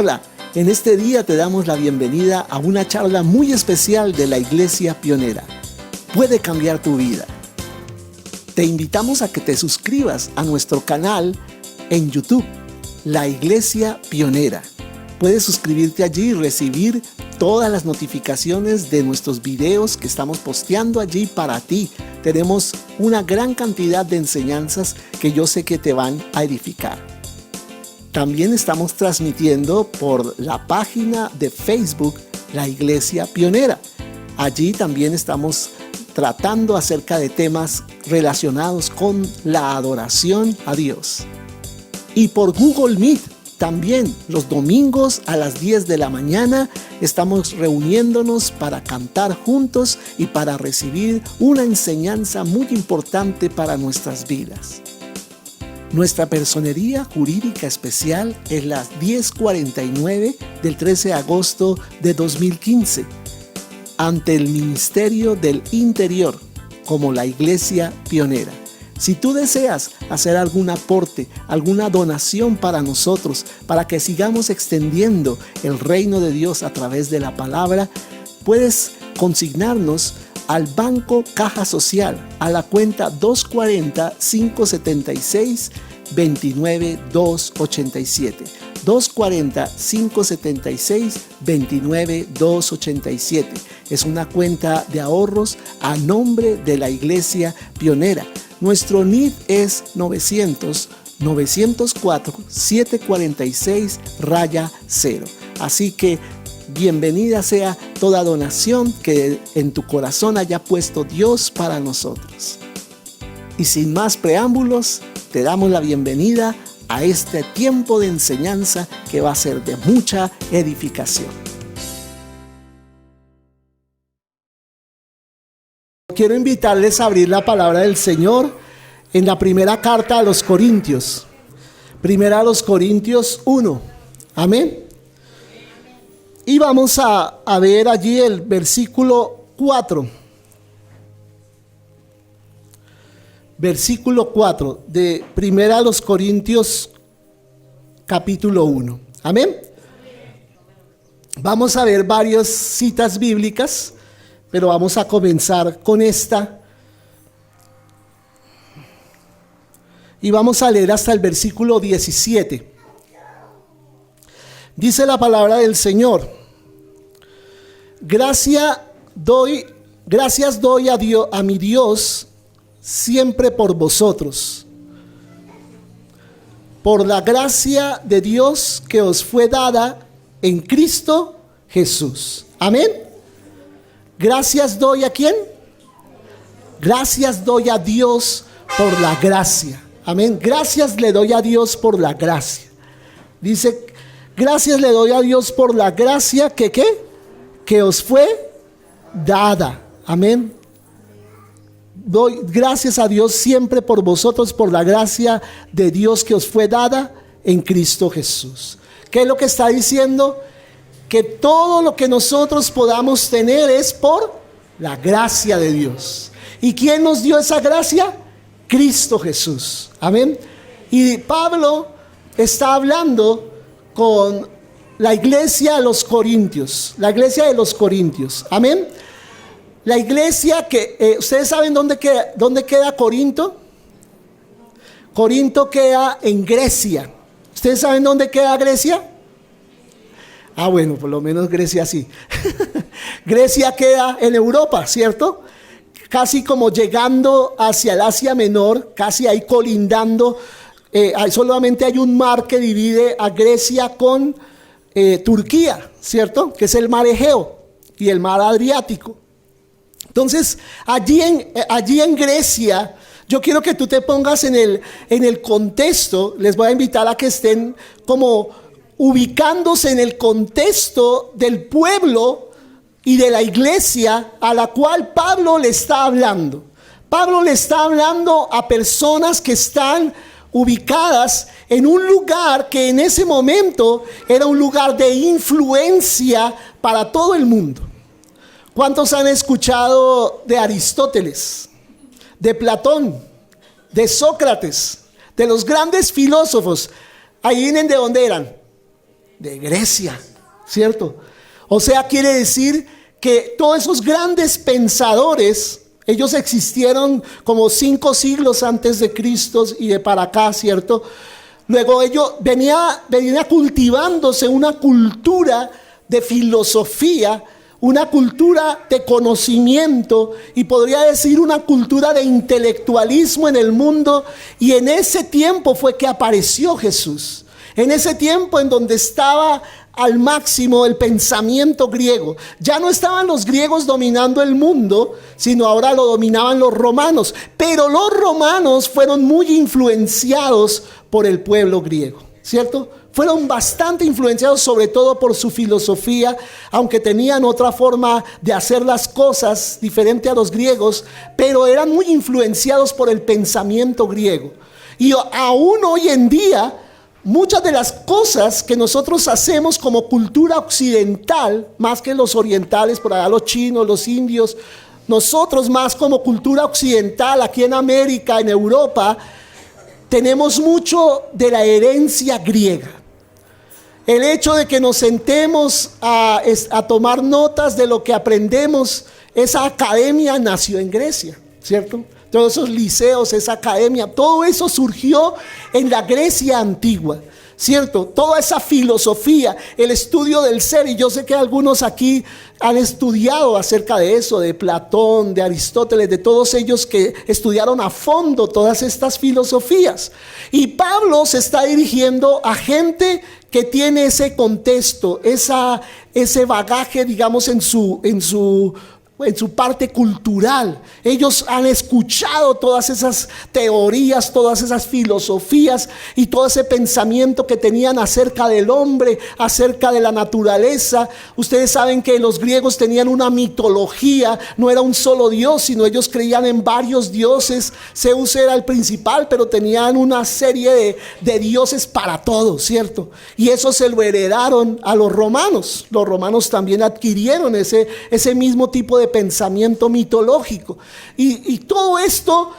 Hola, en este día te damos la bienvenida a una charla muy especial de la Iglesia Pionera. Puede cambiar tu vida. Te invitamos a que te suscribas a nuestro canal en YouTube, La Iglesia Pionera. Puedes suscribirte allí y recibir todas las notificaciones de nuestros videos que estamos posteando allí para ti. Tenemos una gran cantidad de enseñanzas que yo sé que te van a edificar. También estamos transmitiendo por la página de Facebook La Iglesia Pionera. Allí también estamos tratando acerca de temas relacionados con la adoración a Dios. Y por Google Meet también los domingos a las 10 de la mañana estamos reuniéndonos para cantar juntos y para recibir una enseñanza muy importante para nuestras vidas. Nuestra personería jurídica especial es la 1049 del 13 de agosto de 2015 ante el Ministerio del Interior como la Iglesia Pionera. Si tú deseas hacer algún aporte, alguna donación para nosotros, para que sigamos extendiendo el reino de Dios a través de la palabra, puedes consignarnos al Banco Caja Social, a la cuenta 240-576-29-287. 240-576-29-287. Es una cuenta de ahorros a nombre de la Iglesia Pionera. Nuestro NID es 900-904-746-0. Así que bienvenida sea toda donación que en tu corazón haya puesto Dios para nosotros. Y sin más preámbulos, te damos la bienvenida a este tiempo de enseñanza que va a ser de mucha edificación. Quiero invitarles a abrir la palabra del Señor en la primera carta a los Corintios. Primera a los Corintios 1. Amén. Y vamos a ver allí el versículo 4. Versículo 4 de Primera a los Corintios capítulo 1. Amén. Vamos a ver varias citas bíblicas, pero vamos a comenzar con esta. Y vamos a leer hasta el versículo 17. Dice la palabra del Señor: Gracias doy a mi Dios siempre por vosotros, por la gracia de Dios que os fue dada en Cristo Jesús. Amén. Gracias doy ¿a quién? Gracias doy a Dios por la gracia. Amén. Gracias le doy a Dios por la gracia. Dice, gracias le doy a Dios por la gracia que ¿qué? Que os fue dada. Amén. Doy gracias a Dios siempre por vosotros, por la gracia de Dios que os fue dada en Cristo Jesús. ¿Qué es lo que está diciendo? Que todo lo que nosotros podamos tener es por la gracia de Dios. ¿Y quién nos dio esa gracia? Cristo Jesús. Amén. Y Pablo está hablando con la iglesia de los Corintios. La iglesia de los Corintios. Amén. La iglesia que, ¿ustedes saben dónde queda Corinto? Corinto queda en Grecia. ¿Ustedes saben dónde queda Grecia? Ah, bueno, por lo menos Grecia sí. Grecia queda en Europa, ¿cierto? Casi como llegando hacia el Asia Menor, casi ahí colindando. Solamente hay un mar que divide a Grecia con Turquía, ¿cierto? Que es el mar Egeo y el mar Adriático. Entonces, allí en Grecia, yo quiero que tú te pongas en el contexto. Les voy a invitar a que estén como ubicándose en el contexto del pueblo y de la iglesia a la cual Pablo le está hablando. Pablo le está hablando a personas que están ubicadas en un lugar que en ese momento era un lugar de influencia para todo el mundo. ¿Cuántos han escuchado de Aristóteles, de Platón, de Sócrates, de los grandes filósofos? Ahí vienen de dónde eran. de Grecia, ¿cierto? O sea, quiere decir que todos esos grandes pensadores, ellos existieron como 5 siglos antes de Cristo y de para acá, ¿cierto? Luego venía cultivándose una cultura de filosofía, una cultura de conocimiento y podría decir una cultura de intelectualismo en el mundo. Y en ese tiempo fue que apareció Jesús. En ese tiempo en donde estaba al máximo el pensamiento griego. Ya no estaban los griegos dominando el mundo, sino ahora lo dominaban los romanos. Pero los romanos fueron muy influenciados por el pueblo griego, ¿cierto? Fueron bastante influenciados sobre todo por su filosofía, aunque tenían otra forma de hacer las cosas diferente a los griegos, pero eran muy influenciados por el pensamiento griego. Y aún hoy en día, muchas de las cosas que nosotros hacemos como cultura occidental, más que los orientales, por allá los chinos, los indios, nosotros más como cultura occidental, aquí en América, en Europa, tenemos mucho de la herencia griega. El hecho de que nos sentemos a tomar notas de lo que aprendemos, esa academia nació en Grecia, ¿cierto? Todos esos liceos, esa academia, todo eso surgió en la Grecia antigua, ¿cierto? Toda esa filosofía, el estudio del ser, y yo sé que algunos aquí han estudiado acerca de eso, de Platón, de Aristóteles, de todos ellos que estudiaron a fondo todas estas filosofías. Y Pablo se está dirigiendo a gente que tiene ese contexto, ese bagaje, digamos, en su parte cultural. Ellos han escuchado todas esas teorías, todas esas filosofías y todo ese pensamiento que tenían acerca del hombre, acerca de la naturaleza. Ustedes saben que los griegos tenían una mitología, no era un solo dios, sino ellos creían en varios dioses. Zeus era el principal, pero tenían una serie de dioses para todos, ¿cierto? Y eso se lo heredaron a los romanos. Los romanos también adquirieron ese mismo tipo de pensamiento mitológico, y todo esto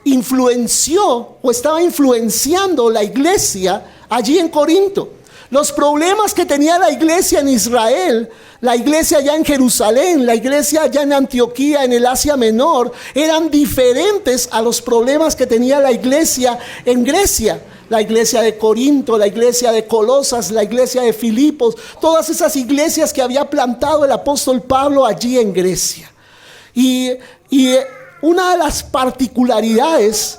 influenció o estaba influenciando la iglesia allí en Corinto. Los problemas que tenía la iglesia en Israel, la iglesia allá en Jerusalén, la iglesia allá en Antioquía, en el Asia Menor, eran diferentes a los problemas que tenía la iglesia en Grecia. La iglesia de Corinto, la iglesia de Colosas, la iglesia de Filipos, todas esas iglesias que había plantado el apóstol Pablo allí en Grecia. Y una de las particularidades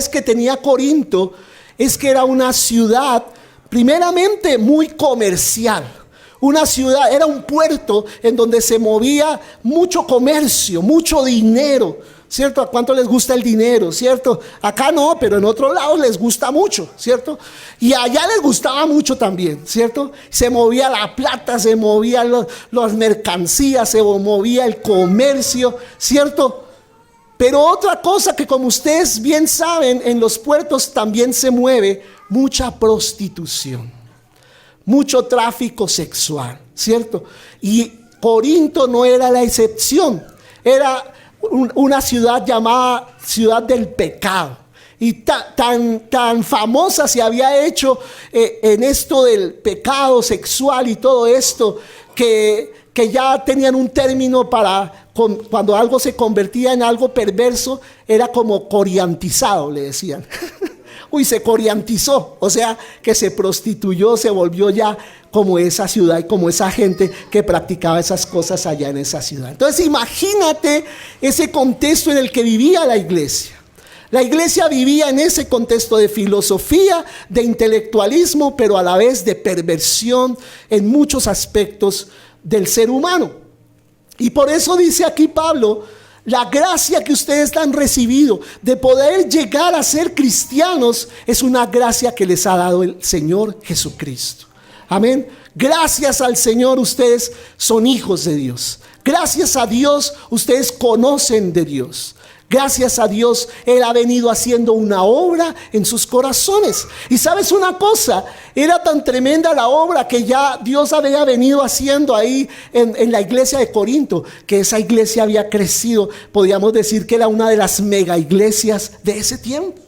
que tenía Corinto es que era una ciudad primeramente muy comercial. Una ciudad, era un puerto en donde se movía mucho comercio, mucho dinero, ¿cierto? ¿A cuánto les gusta el dinero, cierto? Acá no, pero en otro lado les gusta mucho, ¿cierto? Y allá les gustaba mucho también, ¿cierto? Se movía la plata, se movían las mercancías, se movía el comercio, ¿cierto? Pero otra cosa que, como ustedes bien saben, en los puertos también se mueve mucha prostitución, mucho tráfico sexual, ¿cierto? Y Corinto no era la excepción, era una ciudad llamada ciudad del pecado. Y tan famosa se había hecho en esto del pecado sexual y todo esto, que ya tenían un término para cuando algo se convertía en algo perverso, era como coriantizado, le decían. Uy, se coriantizó, o sea, que se prostituyó, se volvió ya como esa ciudad y como esa gente que practicaba esas cosas allá en esa ciudad. Entonces imagínate ese contexto en el que vivía la iglesia. La iglesia vivía en ese contexto de filosofía, de intelectualismo, pero a la vez de perversión en muchos aspectos del ser humano. Y por eso dice aquí Pablo: la gracia que ustedes han recibido de poder llegar a ser cristianos es una gracia que les ha dado el Señor Jesucristo. Amén. Gracias al Señor ustedes son hijos de Dios. Gracias a Dios ustedes conocen de Dios. Gracias a Dios Él ha venido haciendo una obra en sus corazones. Y sabes una cosa, era tan tremenda la obra que ya Dios había venido haciendo ahí en la iglesia de Corinto, que esa iglesia había crecido. Podríamos decir que era una de las mega iglesias de ese tiempo.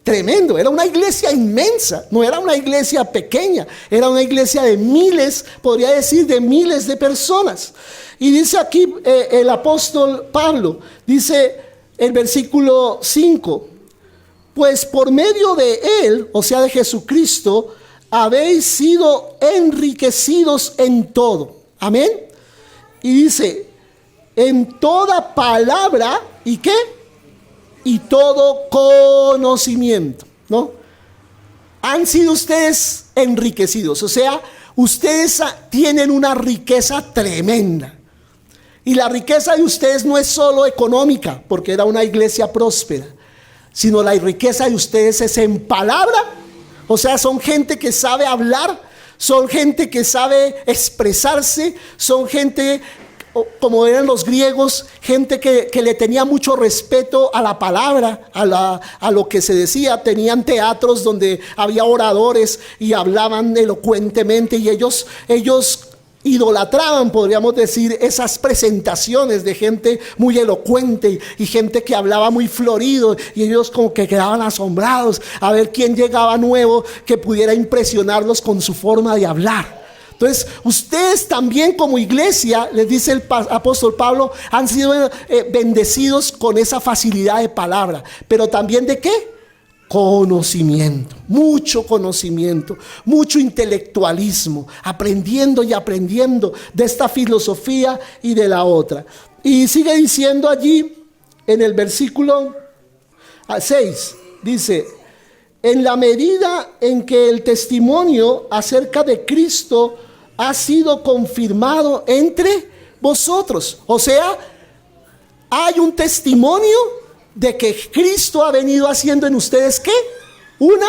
tremendo, era una iglesia inmensa, no era una iglesia pequeña, era una iglesia de miles, podría decir de miles de personas. Y dice aquí el apóstol Pablo, dice el versículo 5, pues por medio de él, o sea de Jesucristo, habéis sido enriquecidos en todo. Amén. Y dice, en toda palabra, ¿y qué? Y todo conocimiento, ¿no? Han sido ustedes enriquecidos, o sea, ustedes tienen una riqueza tremenda. Y la riqueza de ustedes no es solo económica, porque era una iglesia próspera, sino la riqueza de ustedes es en palabra, o sea, son gente que sabe hablar, son gente que sabe expresarse, son gente, como eran los griegos, gente que le tenía mucho respeto a la palabra, a lo que se decía. Tenían teatros donde había oradores y hablaban elocuentemente, y ellos idolatraban, podríamos decir, esas presentaciones de gente muy elocuente y gente que hablaba muy florido, y ellos como que quedaban asombrados a ver quién llegaba nuevo que pudiera impresionarlos con su forma de hablar. Entonces, ustedes también como iglesia, les dice el apóstol Pablo, han sido bendecidos con esa facilidad de palabra, pero también ¿de qué? Conocimiento, mucho intelectualismo, aprendiendo y aprendiendo de esta filosofía y de la otra. Y sigue diciendo allí en el versículo 6, dice, en la medida en que el testimonio acerca de Cristo ha sido confirmado entre vosotros. O sea, hay un testimonio de que Cristo ha venido haciendo en ustedes, ¿qué? Una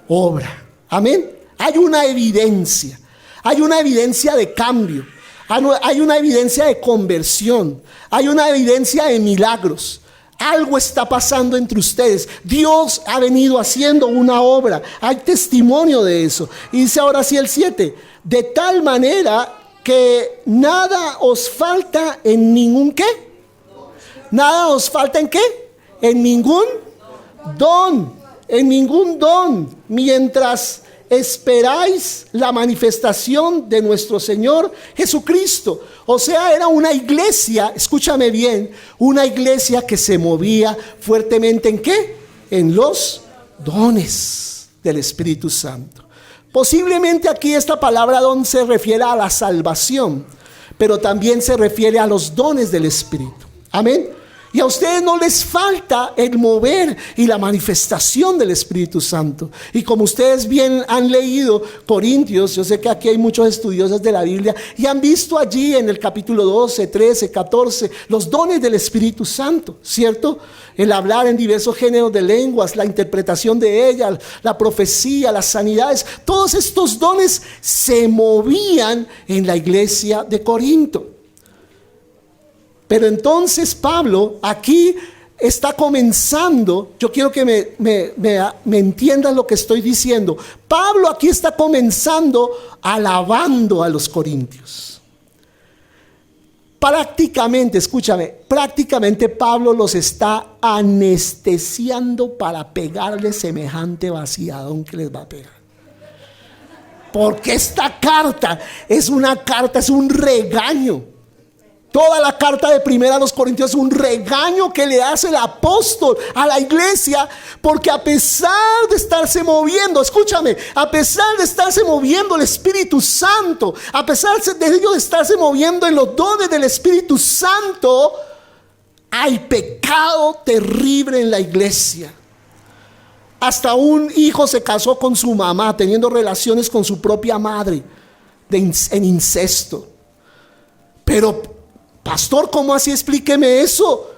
obra. Amén. Hay una evidencia de cambio, hay una evidencia de conversión, hay una evidencia de milagros. Algo está pasando entre ustedes. Dios ha venido haciendo una obra. Hay testimonio de eso. Y dice ahora sí el 7, de tal manera que nada os falta en ningún ¿qué? Nada os falta en qué? En ningún don, mientras esperáis la manifestación de nuestro Señor Jesucristo. O sea, era una iglesia, escúchame bien, una iglesia que se movía fuertemente ¿en qué? En los dones del Espíritu Santo. Posiblemente aquí esta palabra don se refiere a la salvación, pero también se refiere a los dones del Espíritu. Amén. Y a ustedes no les falta el mover y la manifestación del Espíritu Santo. Y como ustedes bien han leído Corintios, yo sé que aquí hay muchos estudiosos de la Biblia y han visto allí en el capítulo 12, 13, 14 los dones del Espíritu Santo, ¿cierto? El hablar en diversos géneros de lenguas, la interpretación de ellas, la profecía, las sanidades. Todos estos dones se movían en la iglesia de Corinto. Pero entonces Pablo aquí está comenzando, yo quiero que me entiendan lo que estoy diciendo. Pablo aquí está comenzando alabando a los corintios. Prácticamente, escúchame, prácticamente Pablo los está anestesiando para pegarle semejante vaciadón que les va a pegar. Porque esta carta es un regaño. Toda la carta de primera a los Corintios es un regaño que le hace el apóstol a la iglesia, porque a pesar de estarse moviendo, escúchame, a pesar de estarse moviendo el Espíritu Santo, a pesar de ellos de estarse moviendo en los dones del Espíritu Santo, hay pecado terrible en la iglesia. Hasta un hijo se casó con su mamá, teniendo relaciones con su propia madre en incesto. Pero pastor, ¿cómo así? Explíqueme eso.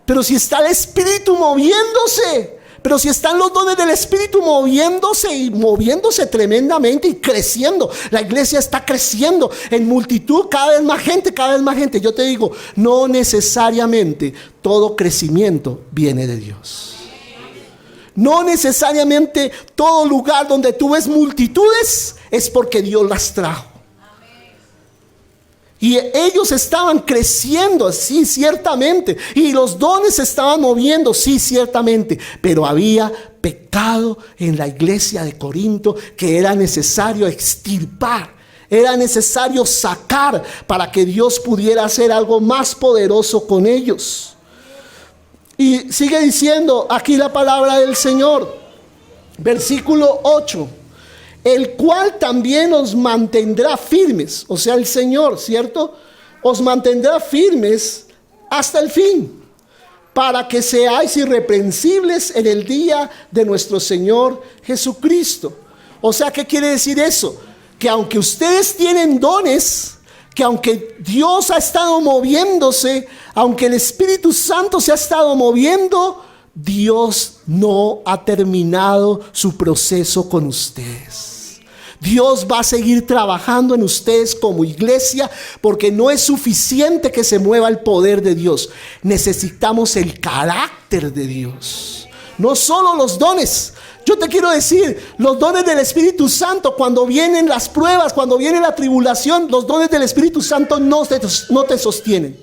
Pero si está el Espíritu moviéndose, pero si están los dones del Espíritu moviéndose y moviéndose tremendamente y creciendo, la iglesia está creciendo en multitud, cada vez más gente. Yo te digo, no necesariamente todo crecimiento viene de Dios. No necesariamente todo lugar donde tú ves multitudes es porque Dios las trajo. Y ellos estaban creciendo, sí, ciertamente. Y los dones se estaban moviendo, sí, ciertamente. Pero había pecado en la iglesia de Corinto que era necesario extirpar. Era necesario sacar para que Dios pudiera hacer algo más poderoso con ellos. Y sigue diciendo aquí la palabra del Señor. Versículo 8. El cual también os mantendrá firmes, o sea, el Señor, ¿cierto? Os mantendrá firmes hasta el fin, para que seáis irreprensibles en el día de nuestro Señor Jesucristo. O sea, ¿qué quiere decir eso? Que aunque ustedes tienen dones, que aunque Dios ha estado moviéndose, aunque el Espíritu Santo se ha estado moviendo, Dios no ha terminado su proceso con ustedes. Dios va a seguir trabajando en ustedes como iglesia, porque no es suficiente que se mueva el poder de Dios. Necesitamos el carácter de Dios. No solo los dones. Yo te quiero decir, los dones del Espíritu Santo, cuando vienen las pruebas, cuando viene la tribulación, los dones del Espíritu Santo no te sostienen.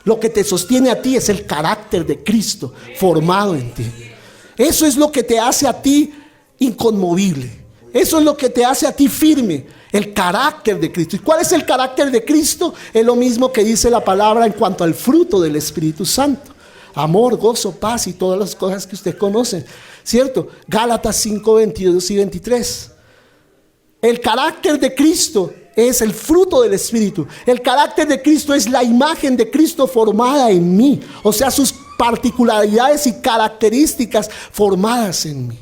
Lo que te sostiene a ti es el carácter de Cristo formado en ti. Eso es lo que te hace a ti inconmovible. Eso es lo que te hace a ti firme, el carácter de Cristo. ¿Y cuál es el carácter de Cristo? Es lo mismo que dice la palabra en cuanto al fruto del Espíritu Santo. Amor, gozo, paz y todas las cosas que usted conoce, ¿cierto? Gálatas 5, 22 y 23. El carácter de Cristo es el fruto del Espíritu. El carácter de Cristo es la imagen de Cristo formada en mí. O sea, sus particularidades y características formadas en mí.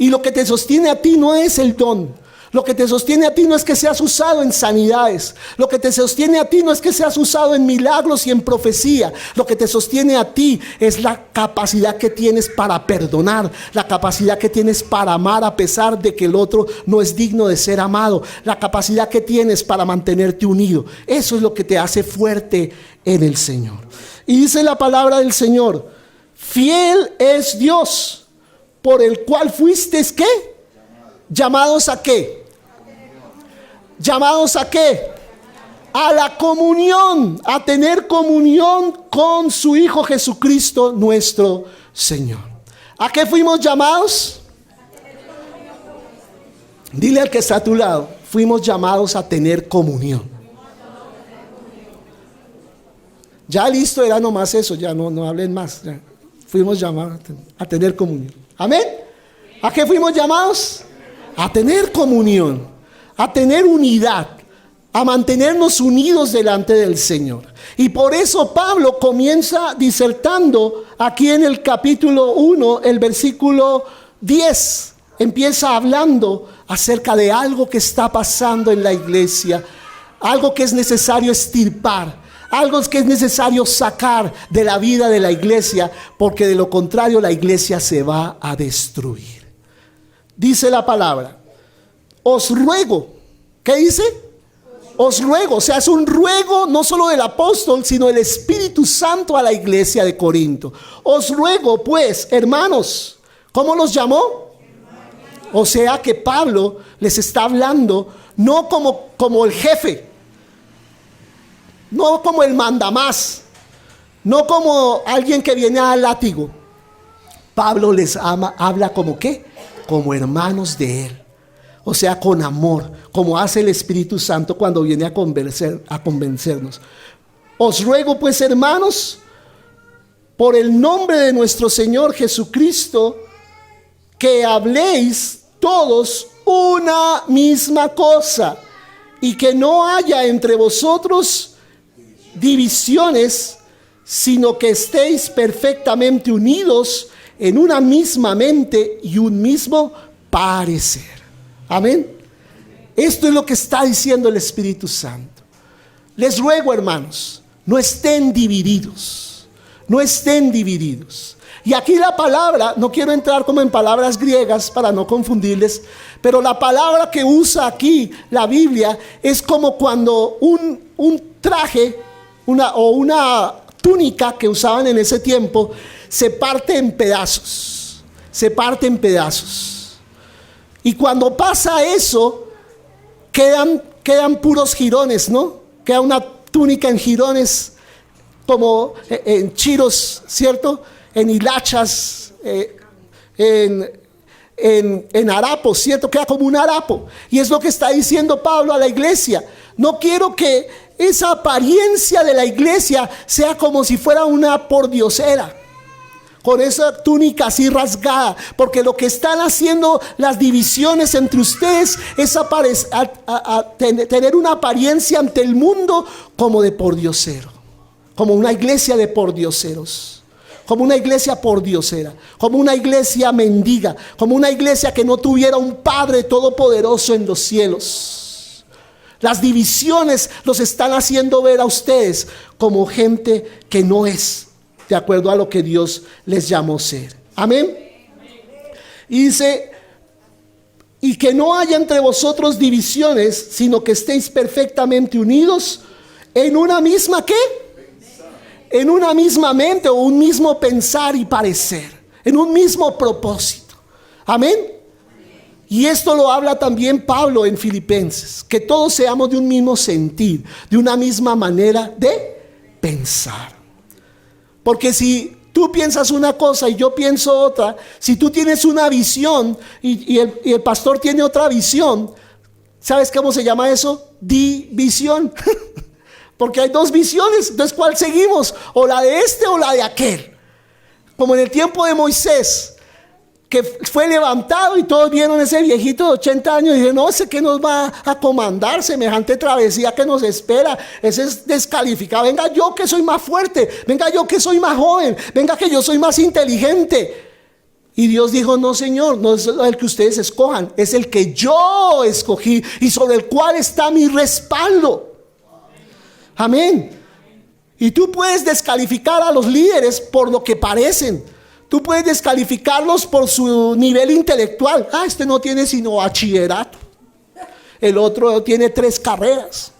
Y lo que te sostiene a ti no es el don. Lo que te sostiene a ti no es que seas usado en sanidades. Lo que te sostiene a ti no es que seas usado en milagros y en profecía. Lo que te sostiene a ti es la capacidad que tienes para perdonar. La capacidad que tienes para amar a pesar de que el otro no es digno de ser amado. La capacidad que tienes para mantenerte unido. Eso es lo que te hace fuerte en el Señor. Y dice la palabra del Señor: fiel es Dios, por el cual fuisteis, ¿qué? ¿Llamados a qué? ¿Llamados a qué? A la comunión, a tener comunión con su Hijo Jesucristo nuestro Señor. ¿A qué fuimos llamados? Dile al que está a tu lado: fuimos llamados a tener comunión. Ya listo, era nomás eso, ya no hablen más. Ya. Fuimos llamados a tener comunión. Amén. ¿A qué fuimos llamados? A tener comunión, a tener unidad, a mantenernos unidos delante del Señor. Y por eso Pablo comienza disertando aquí en el capítulo 1, el versículo 10. Empieza hablando acerca de algo que está pasando en la iglesia, algo que es necesario extirpar, algo que es necesario sacar de la vida de la iglesia, porque de lo contrario la iglesia se va a destruir. Dice la palabra: os ruego. ¿Qué dice? Os ruego. O sea, es un ruego no solo del apóstol, sino del Espíritu Santo a la iglesia de Corinto. Os ruego pues, hermanos. ¿Cómo los llamó? O sea que Pablo les está hablando no como el jefe, no como el mandamás, no como alguien que viene al látigo. Pablo les habla como ¿qué? Como hermanos de él. O sea, con amor, como hace el Espíritu Santo cuando viene a convencernos. Os ruego pues, hermanos, por el nombre de nuestro Señor Jesucristo, que habléis todos una misma cosa, y que no haya entre vosotros divisiones, sino que estéis perfectamente unidos en una misma mente y un mismo parecer. Amén. Esto es lo que está diciendo el Espíritu Santo. Les ruego, hermanos, no estén divididos. No estén divididos. Y aquí la palabra, no quiero entrar como en palabras griegas para no confundirles, pero la palabra que usa aquí la Biblia es como cuando un traje o una túnica que usaban en ese tiempo se parte en pedazos. Se parte en pedazos. Y cuando pasa eso, quedan puros jirones, ¿no? queda una túnica en jirones, como en chiros, ¿cierto? En hilachas, en harapos, ¿cierto? Queda como un harapo. Y es lo que está diciendo Pablo a la iglesia. No quiero que esa apariencia de la iglesia sea como si fuera una pordiosera, con esa túnica así rasgada, porque lo que están haciendo las divisiones entre ustedes es tener una apariencia ante el mundo como de pordiosero, como una iglesia de pordioseros, como una iglesia pordiosera, como una iglesia mendiga, como una iglesia que no tuviera un Padre todopoderoso en los cielos. Las divisiones los están haciendo ver a ustedes como gente que no es de acuerdo a lo que Dios les llamó ser. Amén. Y dice, y que no haya entre vosotros divisiones, sino que estéis perfectamente unidos en una misma, ¿qué? En una misma mente, o un mismo pensar y parecer, en un mismo propósito. Amén. Y esto lo habla también Pablo en Filipenses, que todos seamos de un mismo sentir, de una misma manera de pensar. Porque si tú piensas una cosa y yo pienso otra, si tú tienes una visión y el pastor tiene otra visión, ¿sabes cómo se llama eso? División. Porque hay dos visiones, entonces ¿cuál seguimos? O la de este o la de aquel. Como en el tiempo de Moisés, que fue levantado y todos vieron ese viejito de 80 años y dijeron, no, ese que nos va a comandar semejante travesía que nos espera, ese es descalificado. Venga yo que soy más fuerte, venga yo que soy más joven, venga que yo soy más inteligente. Y Dios dijo, no señor, no es el que ustedes escojan, es el que yo escogí y sobre el cual está mi respaldo. Amén. Y tú puedes descalificar a los líderes por lo que parecen. Tú puedes descalificarlos por su nivel intelectual. Este no tiene sino bachillerato. El otro tiene 3 carreras.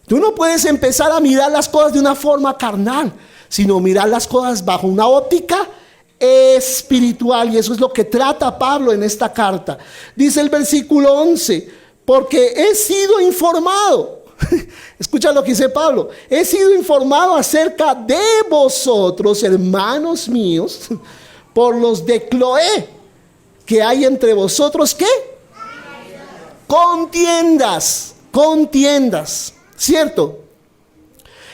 Tú no puedes empezar a mirar las cosas de una forma carnal, sino mirar las cosas bajo una óptica espiritual. Y eso es lo que trata Pablo en esta carta. Dice el versículo 11, porque he sido informado. Escucha lo que dice Pablo. He sido informado acerca de vosotros, hermanos míos, por los de Cloé, que hay entre vosotros, ¿qué? Contiendas, ¿cierto?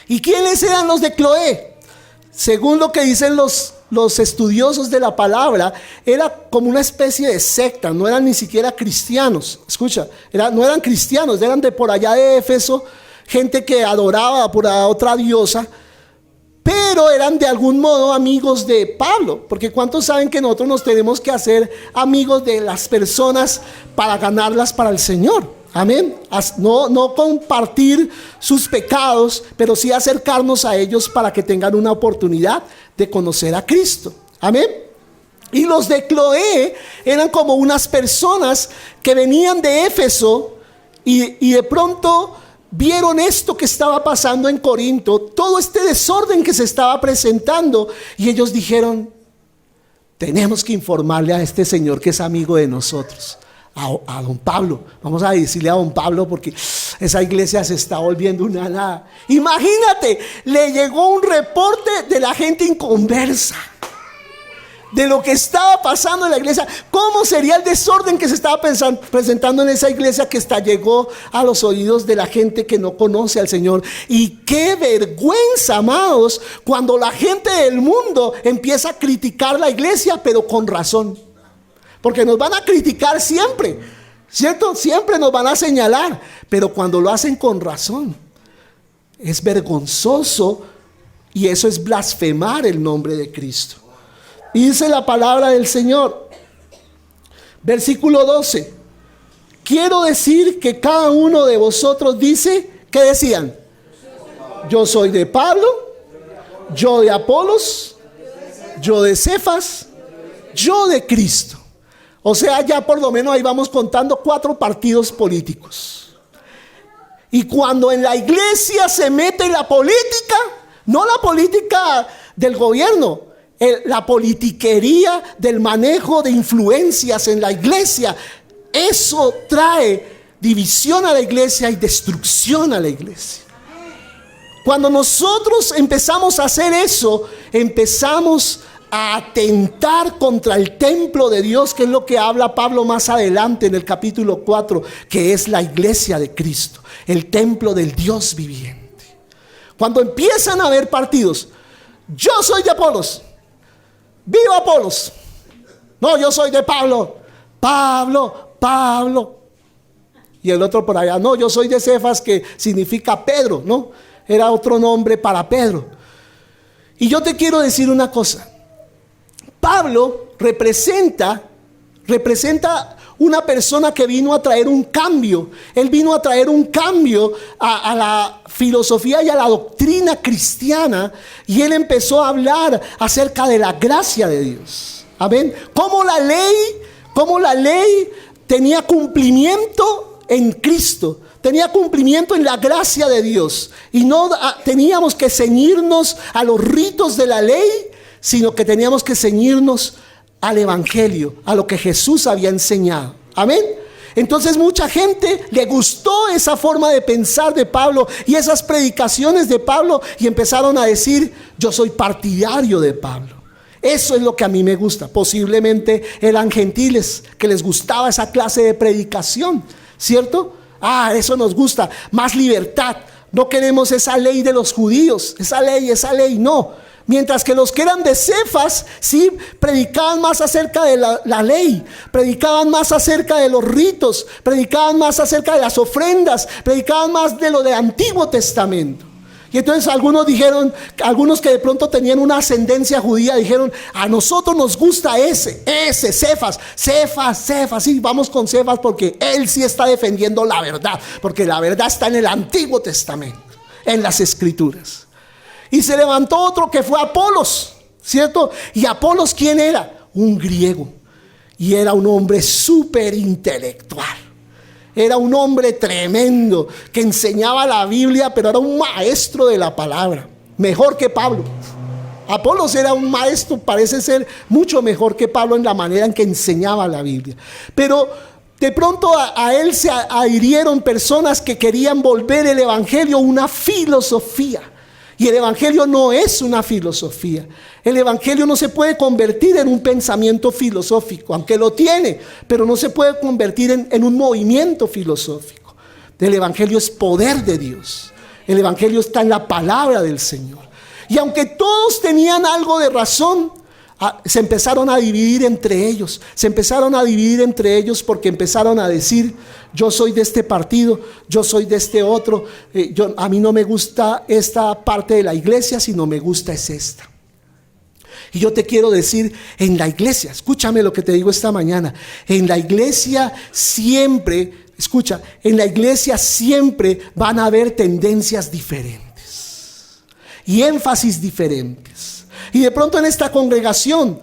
¿Y quiénes eran los de Cloé? Según lo que dicen los estudiosos de la palabra, era como una especie de secta, no eran ni siquiera cristianos. Escucha, no eran cristianos, eran de por allá de Éfeso, gente que adoraba por otra diosa, pero eran de algún modo amigos de Pablo, porque ¿cuántos saben que nosotros nos tenemos que hacer amigos de las personas para ganarlas para el Señor? Amén. No compartir sus pecados, pero sí acercarnos a ellos para que tengan una oportunidad de conocer a Cristo. Amén. Y los de Cloé eran como unas personas que venían de Éfeso y de pronto vieron esto que estaba pasando en Corinto, todo este desorden que se estaba presentando, y ellos dijeron, tenemos que informarle a este señor que es amigo de nosotros, a don Pablo. Vamos a decirle a don Pablo porque esa iglesia se está volviendo una nada. Imagínate, le llegó un reporte de la gente inconversa, de lo que estaba pasando en la iglesia. ¿Cómo sería el desorden que se estaba presentando en esa iglesia que hasta llegó a los oídos de la gente que no conoce al Señor? Y qué vergüenza, amados, cuando la gente del mundo empieza a criticar la iglesia, pero con razón. Porque nos van a criticar siempre, ¿cierto? Siempre nos van a señalar, pero cuando lo hacen con razón, es vergonzoso y eso es blasfemar el nombre de Cristo. Y dice la palabra del Señor, versículo 12, quiero decir que cada uno de vosotros dice, ¿qué decían? Yo soy de Pablo, yo de Apolos, yo de Cefas, yo de Cristo. O sea, ya por lo menos ahí vamos contando 4 partidos políticos. Y cuando en la iglesia se mete la política, no la política del gobierno, la politiquería del manejo de influencias en la iglesia, eso trae división a la iglesia y destrucción a la iglesia. Cuando nosotros empezamos a hacer eso, empezamos a atentar contra el templo de Dios, que es lo que habla Pablo más adelante en el capítulo 4, que es la iglesia de Cristo, el templo del Dios viviente. Cuando empiezan a haber partidos, yo soy de Apolos, viva Apolos. No, yo soy de Pablo, Pablo. Y el otro por allá, no, yo soy de Cefas, que significa Pedro, ¿no? Era otro nombre para Pedro. Y yo te quiero decir una cosa. Pablo representa una persona que vino a traer un cambio. Él vino a traer un cambio a la filosofía y a la doctrina cristiana. Y él empezó a hablar acerca de la gracia de Dios. Amén. Cómo la ley tenía cumplimiento en Cristo. Tenía cumplimiento en la gracia de Dios. Y no teníamos que ceñirnos a los ritos de la ley, sino que teníamos que ceñirnos al evangelio, a lo que Jesús había enseñado. Amén. Entonces mucha gente le gustó esa forma de pensar de Pablo y esas predicaciones de Pablo, y empezaron a decir: yo soy partidario de Pablo. Eso es lo que a mí me gusta. Posiblemente eran gentiles que les gustaba esa clase de predicación, ¿cierto? Eso nos gusta, más libertad. No queremos esa ley de los judíos, esa ley, no. Mientras que los que eran de Cefas, sí, predicaban más acerca de la ley, predicaban más acerca de los ritos, predicaban más acerca de las ofrendas, predicaban más de lo del Antiguo Testamento. Y entonces algunos dijeron, algunos que de pronto tenían una ascendencia judía, dijeron: a nosotros nos gusta ese Cefas, sí, vamos con Cefas porque él sí está defendiendo la verdad, porque la verdad está en el Antiguo Testamento, en las Escrituras. Y se levantó otro que fue Apolos, ¿cierto? Y Apolos, ¿quién era? Un griego. Y era un hombre súper intelectual. Era un hombre tremendo que enseñaba la Biblia, pero era un maestro de la palabra. Mejor que Pablo. Apolos era un maestro, parece ser mucho mejor que Pablo en la manera en que enseñaba la Biblia. Pero de pronto a él se adhirieron personas que querían volver el evangelio una filosofía. Y el evangelio no es una filosofía. El evangelio no se puede convertir en un pensamiento filosófico, aunque lo tiene, pero no se puede convertir en un movimiento filosófico. El evangelio es poder de Dios. El evangelio está en la palabra del Señor. Y aunque todos tenían algo de razón, se empezaron a dividir entre ellos. Se empezaron a dividir entre ellos porque empezaron a decir: yo soy de este partido, yo soy de este otro, a mí no me gusta esta parte de la iglesia, sino me gusta es esta. Y yo te quiero decir, en la iglesia, escúchame lo que te digo esta mañana, en la iglesia siempre, escucha, en la iglesia siempre van a haber tendencias diferentes y énfasis diferentes. Y de pronto en esta congregación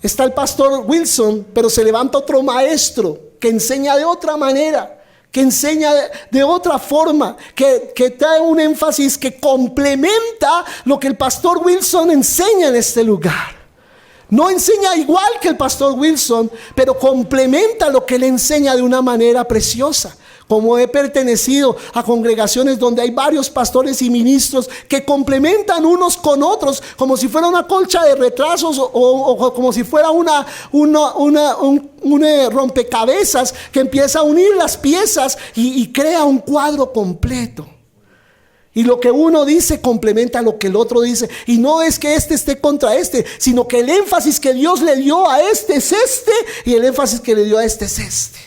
está el pastor Wilson, pero se levanta otro maestro que enseña de otra manera, que enseña de otra forma, que trae un énfasis que complementa lo que el pastor Wilson enseña en este lugar. No enseña igual que el pastor Wilson, pero complementa lo que él enseña de una manera preciosa. Como he pertenecido a congregaciones donde hay varios pastores y ministros que complementan unos con otros, como si fuera una colcha de retrasos o como si fuera un rompecabezas que empieza a unir las piezas y crea un cuadro completo. Y lo que uno dice complementa lo que el otro dice. Y no es que este esté contra este, sino que el énfasis que Dios le dio a este es este, y el énfasis que le dio a este es este.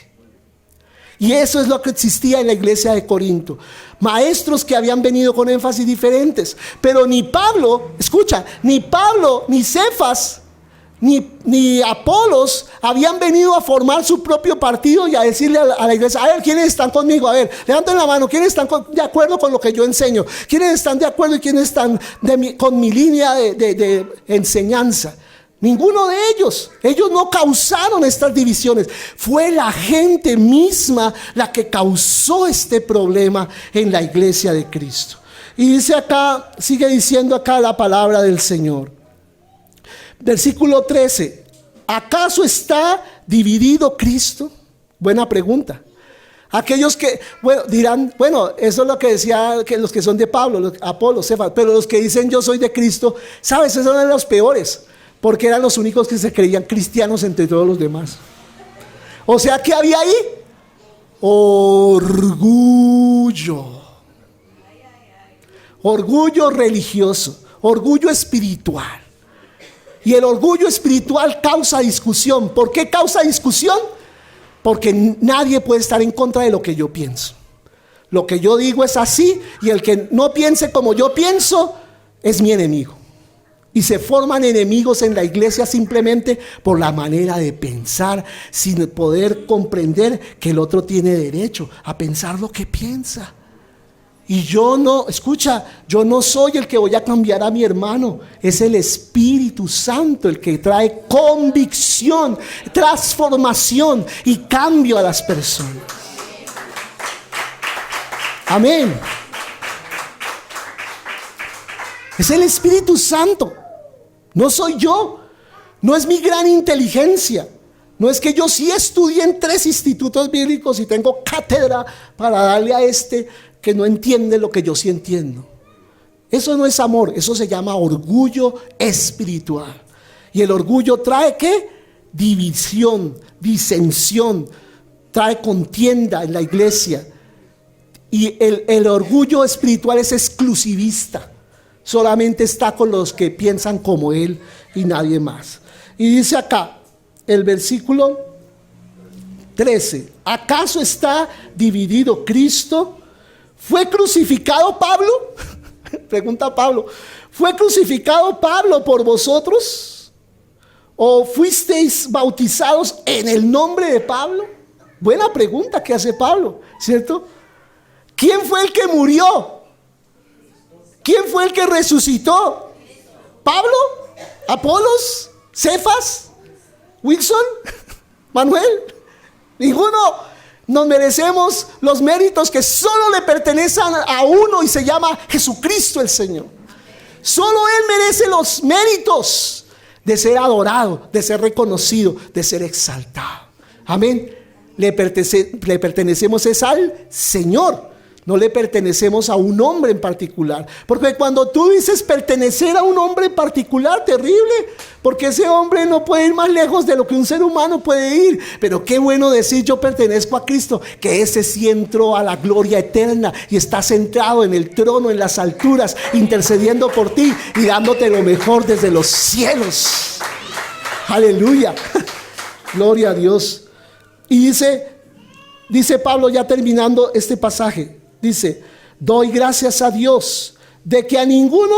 Y eso es lo que existía en la iglesia de Corinto. Maestros que habían venido con énfasis diferentes. Pero ni Pablo, escucha, ni Pablo, ni Cefas, ni Apolos habían venido a formar su propio partido y a decirle a la iglesia: a ver, ¿quiénes están conmigo? A ver, levanten la mano, ¿quiénes están de acuerdo con lo que yo enseño? ¿Quiénes están de acuerdo y quiénes están con mi línea de enseñanza? Ninguno de ellos. Ellos no causaron estas divisiones. Fue la gente misma la que causó este problema en la iglesia de Cristo. Y dice acá, sigue diciendo acá la palabra del Señor. Versículo 13. ¿Acaso está dividido Cristo? Buena pregunta. Aquellos que, bueno, dirán, bueno, eso es lo que decía que los que son de Pablo, Apolo, Cefas, pero los que dicen yo soy de Cristo, ¿sabes? Esos eran los peores, porque eran los únicos que se creían cristianos entre todos los demás. O sea, ¿qué había ahí? Orgullo. Orgullo religioso, orgullo espiritual. Y el orgullo espiritual causa discusión. ¿Por qué causa discusión? Porque nadie puede estar en contra de lo que yo pienso. Lo que yo digo es así, y el que no piense como yo pienso es mi enemigo. Y se forman enemigos en la iglesia simplemente por la manera de pensar, sin poder comprender que el otro tiene derecho a pensar lo que piensa. Y yo no, escucha, yo no soy el que voy a cambiar a mi hermano. Es el Espíritu Santo el que trae convicción, transformación y cambio a las personas. Amén. Es el Espíritu Santo. No soy yo. No es mi gran inteligencia. No es que yo sí estudié en 3 institutos bíblicos y tengo cátedra para darle a este que no entiende lo que yo sí entiendo. Eso no es amor, eso se llama orgullo espiritual. Y el orgullo trae ¿qué? División, disensión, trae contienda en la iglesia. Y el orgullo espiritual es exclusivista, solamente está con los que piensan como él y nadie más. Y dice acá el versículo 13: ¿acaso está dividido Cristo? ¿Fue crucificado Pablo? Pregunta Pablo. ¿Fue crucificado Pablo por vosotros? ¿O fuisteis bautizados en el nombre de Pablo? Buena pregunta que hace Pablo, ¿cierto? ¿Quién fue el que murió? ¿Quién fue el que resucitó? ¿Pablo? ¿Apolos? ¿Cefas? ¿Wilson? ¿Manuel? Ninguno. Nos merecemos los méritos que solo le pertenecen a uno y se llama Jesucristo el Señor. Solo Él merece los méritos de ser adorado, de ser reconocido, de ser exaltado. Amén. Le pertenecemos es al Señor. No le pertenecemos a un hombre en particular. Porque cuando tú dices pertenecer a un hombre en particular, terrible. Porque ese hombre no puede ir más lejos de lo que un ser humano puede ir. Pero qué bueno decir yo pertenezco a Cristo. Que ese sí entró a la gloria eterna y está centrado en el trono, en las alturas, intercediendo por ti y dándote lo mejor desde los cielos. Aleluya. Gloria a Dios. Y dice Pablo, ya terminando este pasaje. Dice: doy gracias a Dios de que a ninguno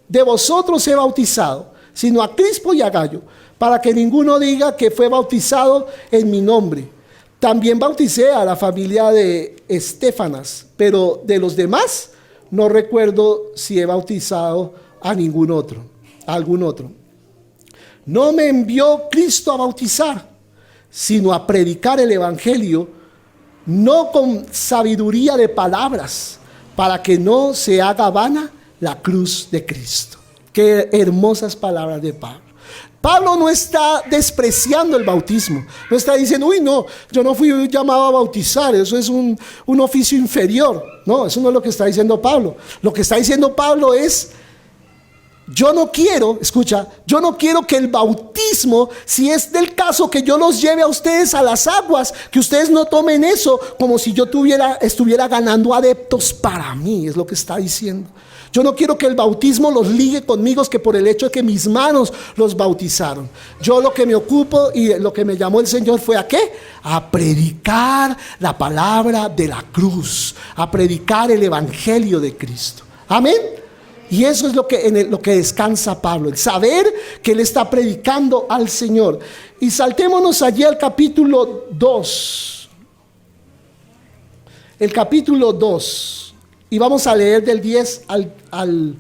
de vosotros he bautizado, sino a Crispo y a Gayo, para que ninguno diga que fue bautizado en mi nombre. También bauticé a la familia de Estéfanas, pero de los demás no recuerdo si he bautizado a algún otro. No me envió Cristo a bautizar, sino a predicar el evangelio, no con sabiduría de palabras, para que no se haga vana la cruz de Cristo. Qué hermosas palabras de Pablo. Pablo no está despreciando el bautismo. No está diciendo, uy, no, yo no fui llamado a bautizar, eso es un oficio inferior. No, eso no es lo que está diciendo Pablo. Lo que está diciendo Pablo es: yo no quiero, escucha, yo no quiero que el bautismo, si es del caso que yo los lleve a ustedes a las aguas, que ustedes no tomen eso como si yo estuviera ganando adeptos para mí, es lo que está diciendo. Yo no quiero que el bautismo los ligue conmigo, es que por el hecho de que mis manos los bautizaron. Yo lo que me ocupo y lo que me llamó el Señor fue ¿a qué? A predicar la palabra de la cruz, a predicar el evangelio de Cristo. Amén. Y eso es lo que descansa Pablo, el saber que él está predicando al Señor. Y saltémonos allí al capítulo 2. El capítulo 2. Y vamos a leer del 10 al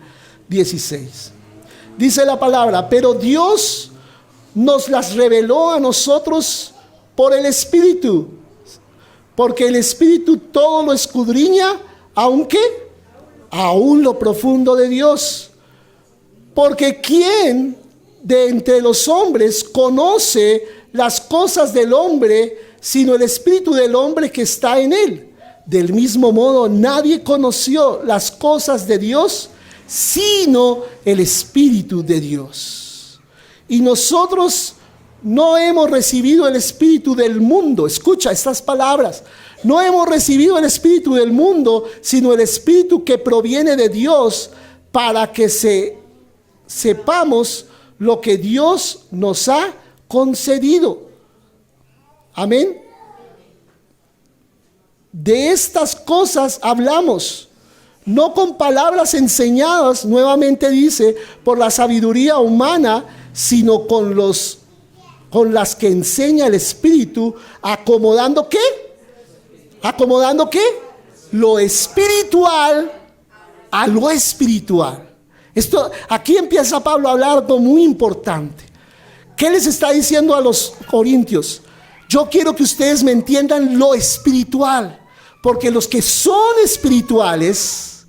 16. Dice la palabra: pero Dios nos las reveló a nosotros por el Espíritu, porque el Espíritu todo lo escudriña, aunque aún lo profundo de Dios. Porque ¿quién de entre los hombres conoce las cosas del hombre sino el espíritu del hombre que está en él. Del mismo modo, nadie conoció las cosas de Dios, sino el Espíritu de Dios. Y nosotros no hemos recibido el espíritu del mundo. Escucha estas palabras. No hemos recibido el espíritu del mundo, sino el espíritu que proviene de Dios, para que sepamos lo que Dios nos ha concedido. Amén. De estas cosas hablamos, no con palabras enseñadas, nuevamente dice, por la sabiduría humana, sino con las que enseña el Espíritu, acomodando ¿qué? ¿Acomodando qué? Lo espiritual a lo espiritual. Aquí empieza Pablo a hablar algo muy importante. ¿Qué les está diciendo a los corintios? Yo quiero que ustedes me entiendan lo espiritual, porque los que son espirituales,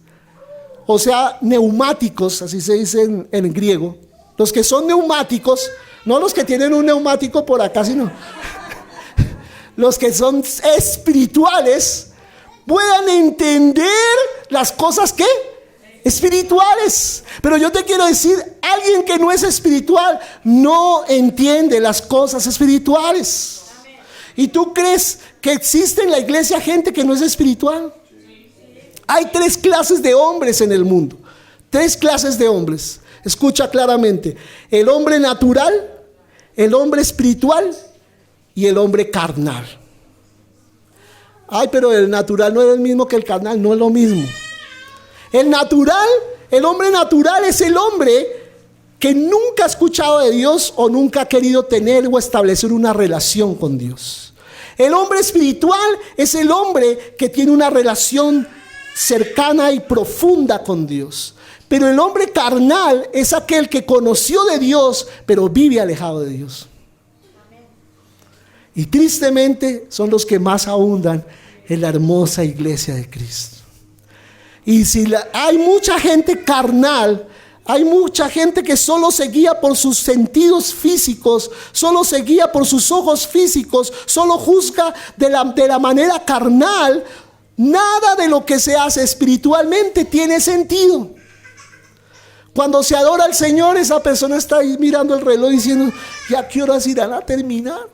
o sea, neumáticos, así se dice en griego, los que son neumáticos, no los que tienen un neumático por acá, sino los que son espirituales, puedan entender las cosas que espirituales. Pero yo te quiero decir, alguien que no es espiritual no entiende las cosas espirituales. ¿Y tú crees que existe en la iglesia gente que no es espiritual? Hay 3 clases de hombres en el mundo. 3 clases de hombres. Escucha claramente: el hombre natural, el hombre espiritual y el hombre carnal. Ay, pero el natural no es el mismo que el carnal. No es lo mismo. El natural, el hombre natural es el hombre que nunca ha escuchado de Dios o nunca ha querido tener o establecer una relación con Dios. El hombre espiritual es el hombre que tiene una relación cercana y profunda con Dios. Pero el hombre carnal es aquel que conoció de Dios, pero vive alejado de Dios. Y tristemente son los que más abundan en la hermosa iglesia de Cristo. Y hay mucha gente carnal, hay mucha gente que solo se guía por sus sentidos físicos, solo se guía por sus ojos físicos, solo juzga de la manera carnal. Nada de lo que se hace espiritualmente tiene sentido. Cuando se adora al Señor, esa persona está ahí mirando el reloj diciendo: ¿ya qué horas irán a terminar?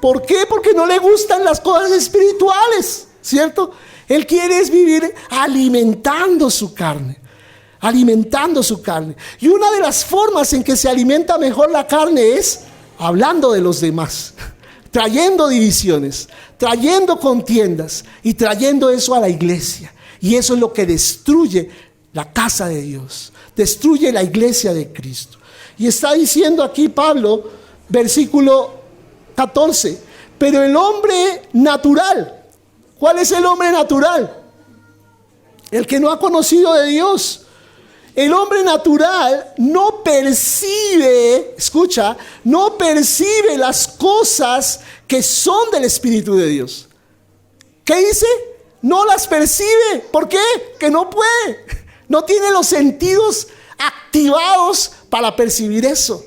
¿Por qué? Porque no le gustan las cosas espirituales, ¿cierto? Él quiere es vivir alimentando su carne. Alimentando su carne. Y una de las formas en que se alimenta mejor la carne es hablando de los demás, trayendo divisiones, trayendo contiendas y trayendo eso a la iglesia. Y eso es lo que destruye la casa de Dios, destruye la iglesia de Cristo. Y está diciendo aquí Pablo, versículo 14: pero el hombre natural, ¿cuál es el hombre natural? El que no ha conocido de Dios. El hombre natural no percibe, escucha, no percibe las cosas que son del Espíritu de Dios. ¿Qué dice? No las percibe. ¿Por qué? Que no puede. No tiene los sentidos activados para percibir eso.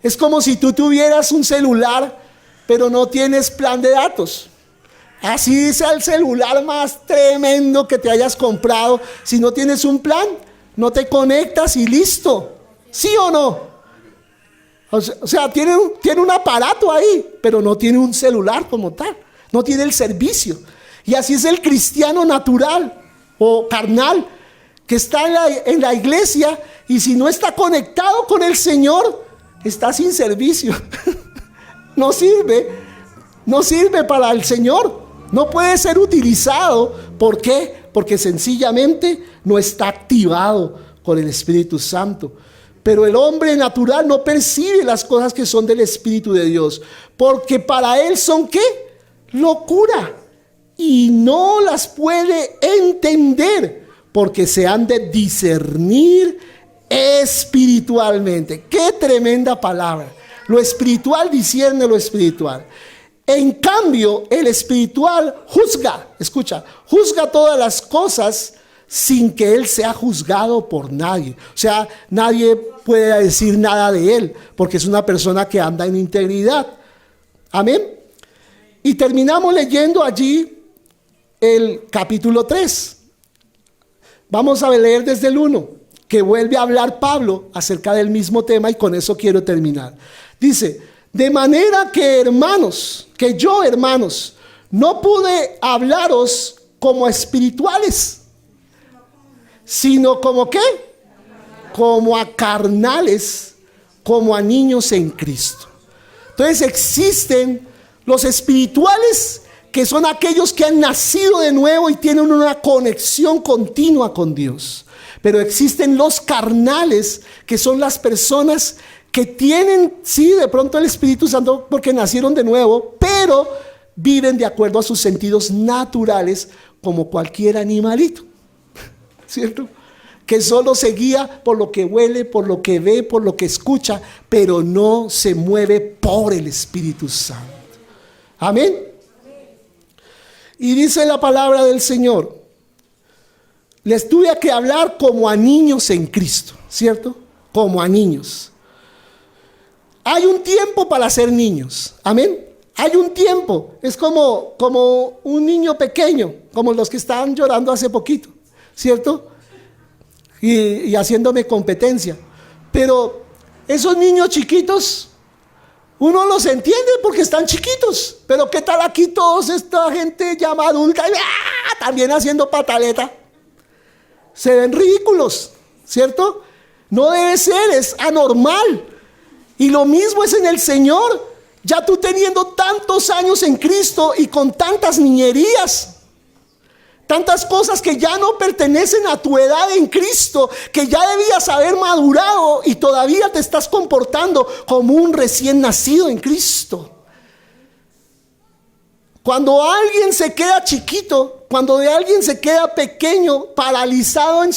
Es como si tú tuvieras un celular, pero no tienes plan de datos. Así sea el celular más tremendo que te hayas comprado, si no tienes un plan, no te conectas y listo. ¿Sí o no? O sea, tiene un aparato ahí, pero no tiene un celular como tal. No tiene el servicio. Y así es el cristiano natural o carnal, que está en la iglesia, y si no está conectado con el Señor, está sin servicio. No sirve para el Señor. No puede ser utilizado. ¿Por qué? Porque sencillamente no está activado con el Espíritu Santo. Pero el hombre natural no percibe las cosas que son del Espíritu de Dios, porque para él son ¿qué? Locura. Y no las puede entender, porque se han de discernir espiritualmente. ¡Qué tremenda palabra! Lo espiritual discierne lo espiritual. En cambio, el espiritual juzga, escucha, juzga todas las cosas sin que él sea juzgado por nadie. O sea, nadie puede decir nada de él, porque es una persona que anda en integridad. Amén. Y terminamos leyendo allí el capítulo 3. Vamos a leer desde el 1, que vuelve a hablar Pablo acerca del mismo tema, y con eso quiero terminar. Dice: de manera que hermanos, no pude hablaros como espirituales, sino como ¿qué? Como a carnales, como a niños en Cristo. Entonces existen los espirituales, que son aquellos que han nacido de nuevo y tienen una conexión continua con Dios. Pero existen los carnales, que son las personas que tienen, sí, de pronto el Espíritu Santo porque nacieron de nuevo, pero viven de acuerdo a sus sentidos naturales, como cualquier animalito, ¿cierto? Que solo se guía por lo que huele, por lo que ve, por lo que escucha, pero no se mueve por el Espíritu Santo. Amén. Y dice la palabra del Señor: les tuve que hablar como a niños en Cristo, ¿cierto? Como a niños. Hay un tiempo para ser niños, amén. Hay un tiempo, es como un niño pequeño, como los que estaban llorando hace poquito, ¿cierto? Y haciéndome competencia. Pero esos niños chiquitos, uno los entiende porque están chiquitos. Pero ¿qué tal aquí todos esta gente ya adulta, también haciendo pataleta? Se ven ridículos, ¿cierto? No debe ser, es anormal. Y lo mismo es en el Señor. Ya tú teniendo tantos años en Cristo y con tantas niñerías, tantas cosas que ya no pertenecen a tu edad en Cristo, que ya debías haber madurado, y todavía te estás comportando como un recién nacido en Cristo. Cuando alguien se queda chiquito, cuando de alguien se queda pequeño, paralizado en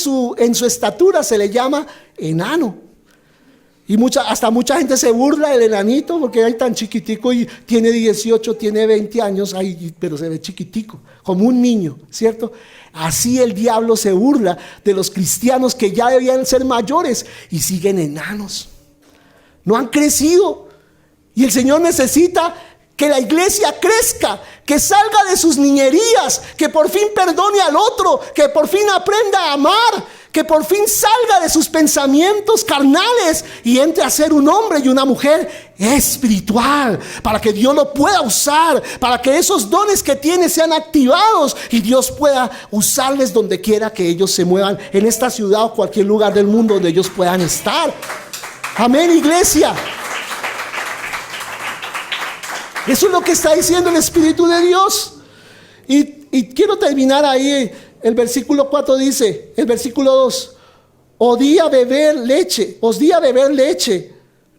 su estatura, se le llama enano. Y hasta mucha gente se burla del enanito, porque hay tan chiquitico y tiene 18, tiene 20 años, pero se ve chiquitico, como un niño, ¿cierto? Así el diablo se burla de los cristianos que ya debían ser mayores y siguen enanos. No han crecido. Y el Señor necesita que la iglesia crezca, que salga de sus niñerías, que por fin perdone al otro, que por fin aprenda a amar, que por fin salga de sus pensamientos carnales y entre a ser un hombre y una mujer espiritual, para que Dios lo pueda usar, para que esos dones que tiene sean activados y Dios pueda usarles donde quiera que ellos se muevan, en esta ciudad o cualquier lugar del mundo donde ellos puedan estar. Amén, iglesia. Eso es lo que está diciendo el Espíritu de Dios. Y quiero terminar ahí. El versículo 4 dice, el versículo 2: os di a beber leche,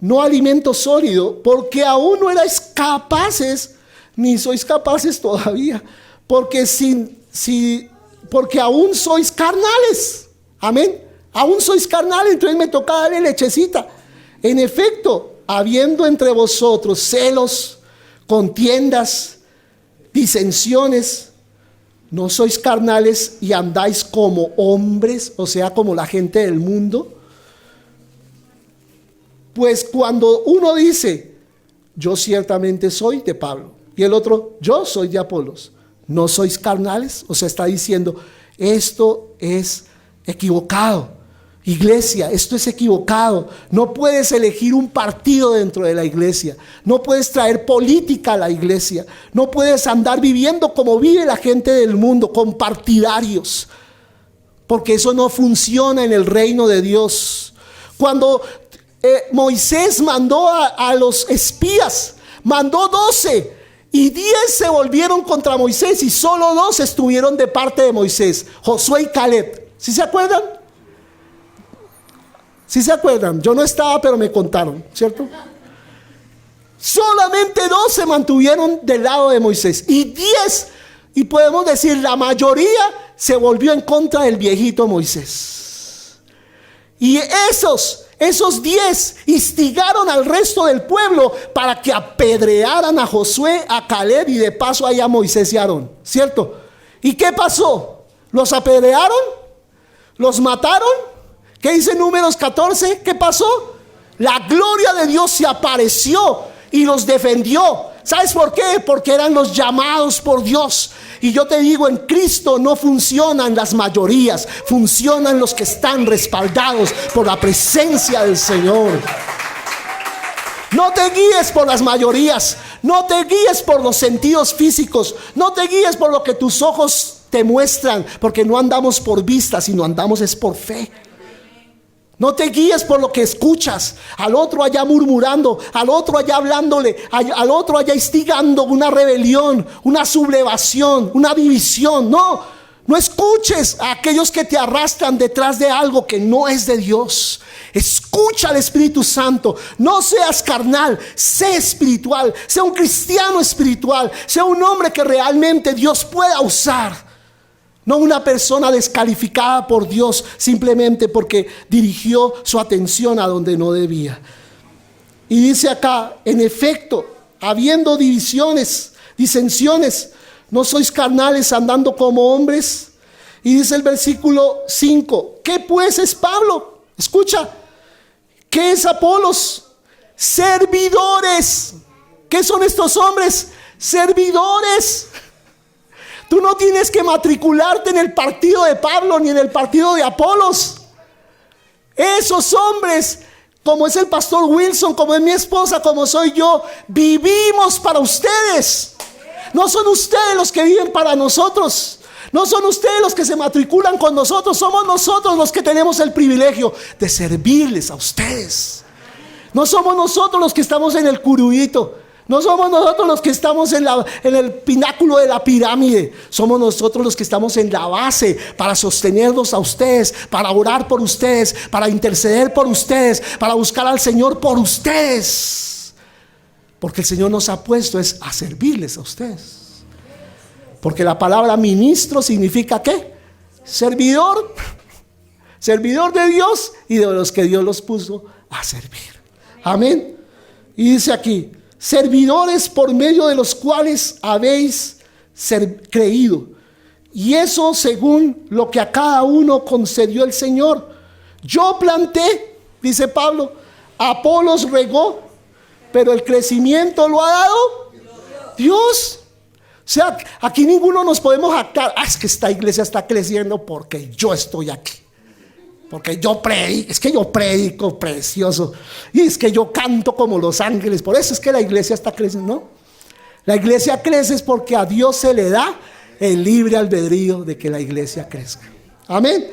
no alimento sólido, porque aún no erais capaces, ni sois capaces todavía, porque aún sois carnales. Amén. Aún sois carnales, entonces me toca darle lechecita. En efecto, habiendo entre vosotros celos, contiendas, disensiones, ¿no sois carnales y andáis como hombres, o sea, como la gente del mundo? Pues cuando uno dice, yo ciertamente soy de Pablo, y el otro, yo soy de Apolos, ¿no sois carnales? O sea, está diciendo, esto es equivocado. Iglesia, esto es equivocado. No puedes elegir un partido dentro de la iglesia. No puedes traer política a la iglesia. No puedes andar viviendo como vive la gente del mundo, con partidarios, porque eso no funciona en el reino de Dios. Cuando Moisés mandó a los espías, mandó 12 y 10 se volvieron contra Moisés y solo 2 estuvieron de parte de Moisés: Josué y Caleb. ¿Sí se acuerdan? ¿Sí se acuerdan? Yo no estaba, pero me contaron, ¿cierto? Solamente 2 se mantuvieron del lado de Moisés y 10, y podemos decir la mayoría, se volvió en contra del viejito Moisés. Y esos 10 instigaron al resto del pueblo para que apedrearan a Josué, a Caleb y de paso a Moisés y Aarón, ¿cierto? ¿Y qué pasó? ¿Los apedrearon? ¿Los mataron? ¿Qué dice Números 14? ¿Qué pasó? La gloria de Dios se apareció y los defendió. ¿Sabes por qué? Porque eran los llamados por Dios. Y yo te digo, en Cristo no funcionan las mayorías, funcionan los que están respaldados por la presencia del Señor. No te guíes por las mayorías, no te guíes por los sentidos físicos, no te guíes por lo que tus ojos te muestran, porque no andamos por vista, sino andamos es por fe. No te guíes por lo que escuchas, al otro allá murmurando, al otro allá hablándole, al otro allá instigando una rebelión, una sublevación, una división. No escuches a aquellos que te arrastran detrás de algo que no es de Dios. Escucha al Espíritu Santo. No seas carnal, sé espiritual, sé un cristiano espiritual, sé un hombre que realmente Dios pueda usar. No una persona descalificada por Dios simplemente porque dirigió su atención a donde no debía. Y dice acá, en efecto, habiendo divisiones, disensiones, ¿no sois carnales andando como hombres? Y dice el versículo 5, ¿qué pues es Pablo? Escucha, ¿qué es Apolos? Servidores. ¿Qué son estos hombres? Servidores. Tú no tienes que matricularte en el partido de Pablo ni en el partido de Apolos. Esos hombres, como es el pastor Wilson, como es mi esposa, como soy yo, vivimos para ustedes. No son ustedes los que viven para nosotros. No son ustedes los que se matriculan con nosotros. Somos nosotros los que tenemos el privilegio de servirles a ustedes. No somos nosotros los que estamos en el curudito. No somos nosotros los que estamos en el pináculo de la pirámide. Somos nosotros los que estamos en la base para sostenerlos a ustedes, para orar por ustedes, para interceder por ustedes, para buscar al Señor por ustedes. Porque el Señor nos ha puesto es a servirles a ustedes. Porque la palabra ministro significa ¿qué? Servidor. Servidor de Dios y de los que Dios los puso a servir. Amén. Y dice aquí, servidores por medio de los cuales habéis creído. Y eso según lo que a cada uno concedió el Señor. Yo planté, dice Pablo, Apolos regó, pero el crecimiento lo ha dado Dios. O sea, aquí ninguno nos podemos jactar. Es que esta iglesia está creciendo porque yo estoy aquí. Porque yo predico, es que yo predico precioso. Y es que yo canto como los ángeles. Por eso es que la iglesia está creciendo, ¿no? La iglesia crece es porque a Dios se le da el libre albedrío de que la iglesia crezca. Amén.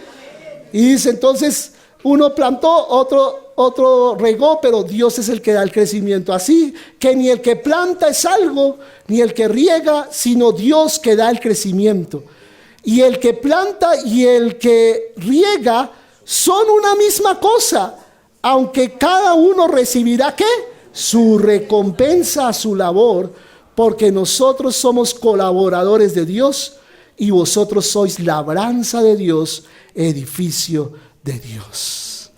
Y dice entonces, uno plantó, otro regó, pero Dios es el que da el crecimiento. Así que ni el que planta es algo, ni el que riega, sino Dios que da el crecimiento. Y el que planta y el que riega son una misma cosa, aunque cada uno recibirá ¿qué? Su recompensa a su labor, porque nosotros somos colaboradores de Dios y vosotros sois labranza de Dios, edificio de Dios.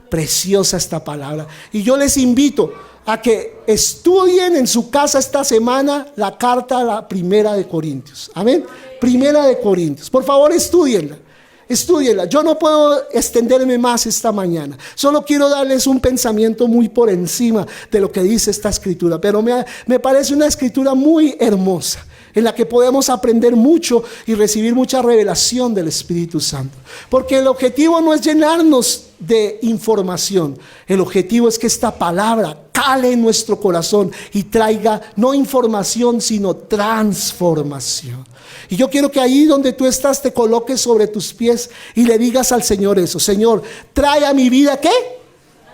Preciosa esta palabra. Y yo les invito a que estudien en su casa esta semana la carta a la Primera de Corintios. Amén. Primera de Corintios. Por favor, estudienla. Estúdienla. Yo no puedo extenderme más esta mañana. Solo quiero darles un pensamiento muy por encima de lo que dice esta escritura. Pero me parece una escritura muy hermosa, en la que podemos aprender mucho y recibir mucha revelación del Espíritu Santo. Porque el objetivo no es llenarnos de información. El objetivo es que esta palabra cale en nuestro corazón y traiga no información, sino transformación. Y yo quiero que ahí donde tú estás te coloques sobre tus pies y le digas al Señor eso: Señor, trae a mi vida ¿qué?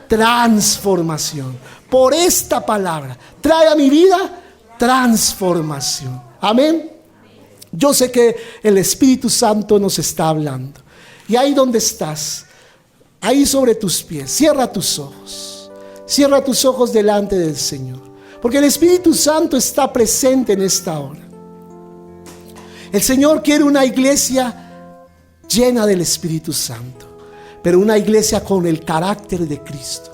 Transformación. Por esta palabra, trae a mi vida transformación. Amén. Yo sé que el Espíritu Santo nos está hablando. Y ahí donde estás, ahí sobre tus pies, cierra tus ojos. Cierra tus ojos delante del Señor, porque el Espíritu Santo está presente en esta hora. El Señor quiere una iglesia llena del Espíritu Santo, pero una iglesia con el carácter de Cristo.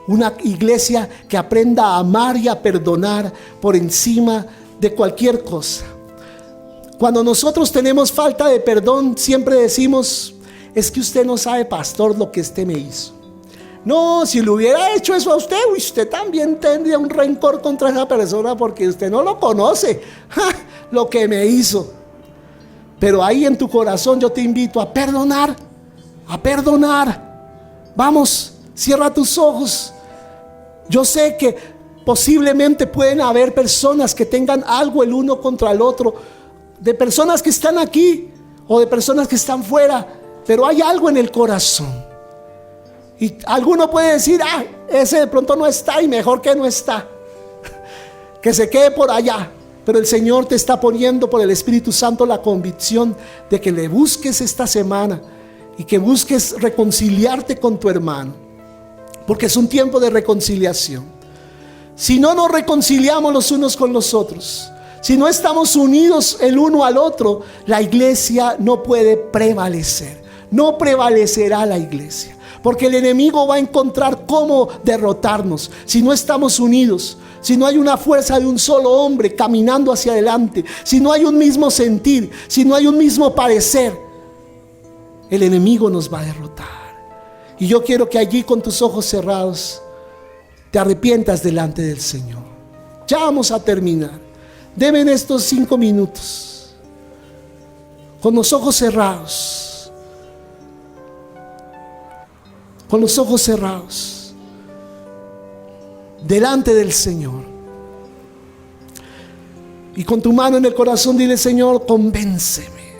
Una iglesia que aprenda a amar y a perdonar por encima de cualquier cosa. Cuando nosotros tenemos falta de perdón, siempre decimos: es que usted no sabe, pastor, lo que me hizo. No, si le hubiera hecho eso a usted, usted también tendría un rencor contra esa persona porque usted no lo conoce. ¡Ja! Lo que me hizo. Pero ahí en tu corazón yo te invito a perdonar. A perdonar. Vamos, cierra tus ojos. Yo sé que posiblemente pueden haber personas que tengan algo el uno contra el otro, de personas que están aquí o de personas que están fuera, pero hay algo en el corazón. Y alguno puede decir, ese de pronto no está y mejor que no está, que se quede por allá. Pero el Señor te está poniendo por el Espíritu Santo la convicción de que le busques esta semana y que busques reconciliarte con tu hermano, porque es un tiempo de reconciliación. Si no nos reconciliamos los unos con los otros, si no estamos unidos el uno al otro, la iglesia no puede prevalecer. No prevalecerá la iglesia, porque el enemigo va a encontrar cómo derrotarnos si no estamos unidos. Si no hay una fuerza de un solo hombre caminando hacia adelante, si no hay un mismo sentir, si no hay un mismo parecer, el enemigo nos va a derrotar. Y yo quiero que allí con tus ojos cerrados te arrepientas delante del Señor. Ya vamos a terminar. Deben estos 5 minutos con los ojos cerrados, con los ojos cerrados delante del Señor, y con tu mano en el corazón dile: Señor, convénceme.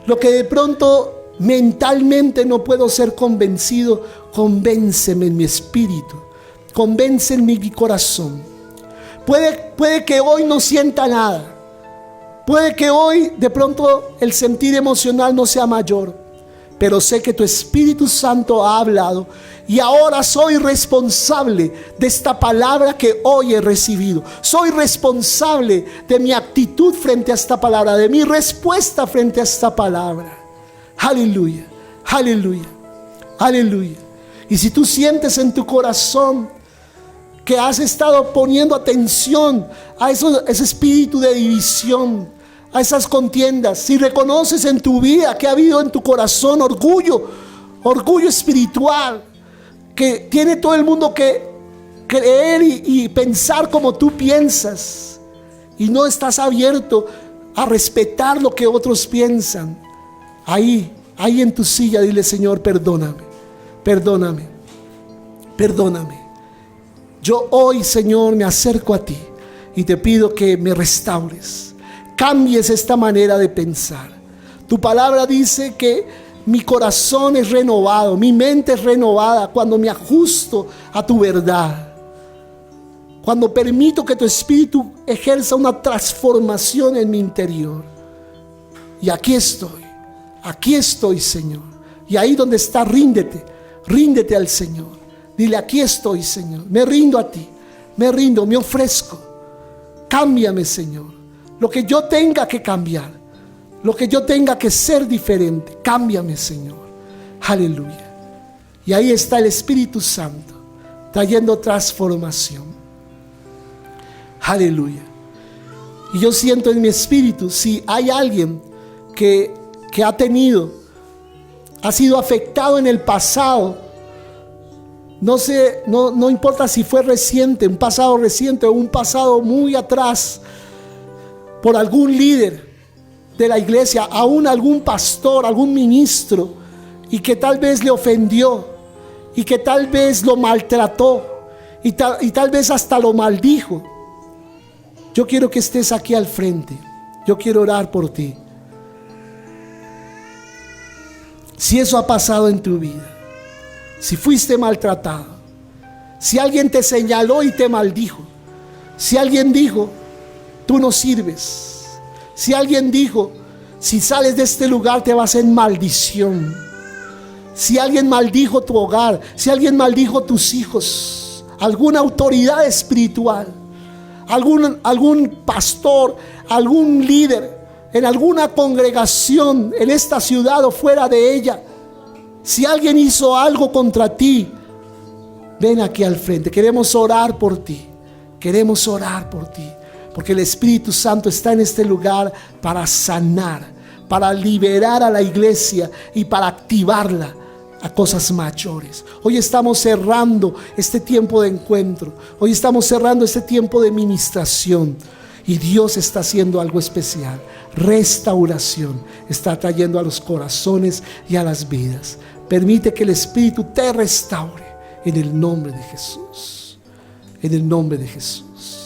Lo que de pronto mentalmente no puedo ser convencido, convénceme en mi espíritu, convence en mi corazón. Puede que hoy no sienta nada, puede que hoy de pronto el sentir emocional no sea mayor, pero sé que tu Espíritu Santo ha hablado y ahora soy responsable de esta palabra que hoy he recibido. Soy responsable de mi actitud frente a esta palabra, de mi respuesta frente a esta palabra. Aleluya, aleluya, aleluya. Y si tú sientes en tu corazón que has estado poniendo atención a ese espíritu de división, a esas contiendas, si reconoces en tu vida que ha habido en tu corazón orgullo espiritual, que tiene todo el mundo que creer y pensar como tú piensas, y no estás abierto a respetar lo que otros piensan, ahí en tu silla dile: Señor, perdóname, perdóname, perdóname. Yo hoy, Señor, me acerco a ti y te pido que me restaures, cambies esta manera de pensar. Tu palabra dice que mi corazón es renovado, mi mente es renovada cuando me ajusto a tu verdad, cuando permito que tu Espíritu ejerza una transformación en mi interior. Y aquí estoy, Señor. Y ahí donde está, ríndete al Señor. Dile: aquí estoy, Señor, me rindo a ti, me rindo, me ofrezco. Cámbiame, Señor. Lo que yo tenga que cambiar, lo que yo tenga que ser diferente, cámbiame, Señor. Aleluya. Y ahí está el Espíritu Santo trayendo transformación. Aleluya. Y yo siento en mi espíritu, si hay alguien que ha sido afectado en el pasado, no importa si fue reciente, un pasado reciente o un pasado muy atrás, por algún líder de la iglesia, aún algún pastor, algún ministro, y que tal vez le ofendió, y que tal vez lo maltrató, y tal vez hasta lo maldijo. Yo quiero que estés aquí al frente. Yo quiero orar por ti. Si eso ha pasado en tu vida, si fuiste maltratado, si alguien te señaló y te maldijo, si alguien dijo: tú no sirves, si alguien dijo: si sales de este lugar te vas en maldición, si alguien maldijo tu hogar, si alguien maldijo tus hijos, alguna autoridad espiritual, algún pastor, algún líder en alguna congregación en esta ciudad o fuera de ella, si alguien hizo algo contra ti, ven aquí al frente. Queremos orar por ti. Queremos orar por ti, porque el Espíritu Santo está en este lugar para sanar, para liberar a la iglesia y para activarla a cosas mayores. Hoy estamos cerrando este tiempo de encuentro. Hoy estamos cerrando este tiempo de ministración. Y Dios está haciendo algo especial. Restauración. Está trayendo a los corazones y a las vidas. Permite que el Espíritu te restaure en el nombre de Jesús. En el nombre de Jesús.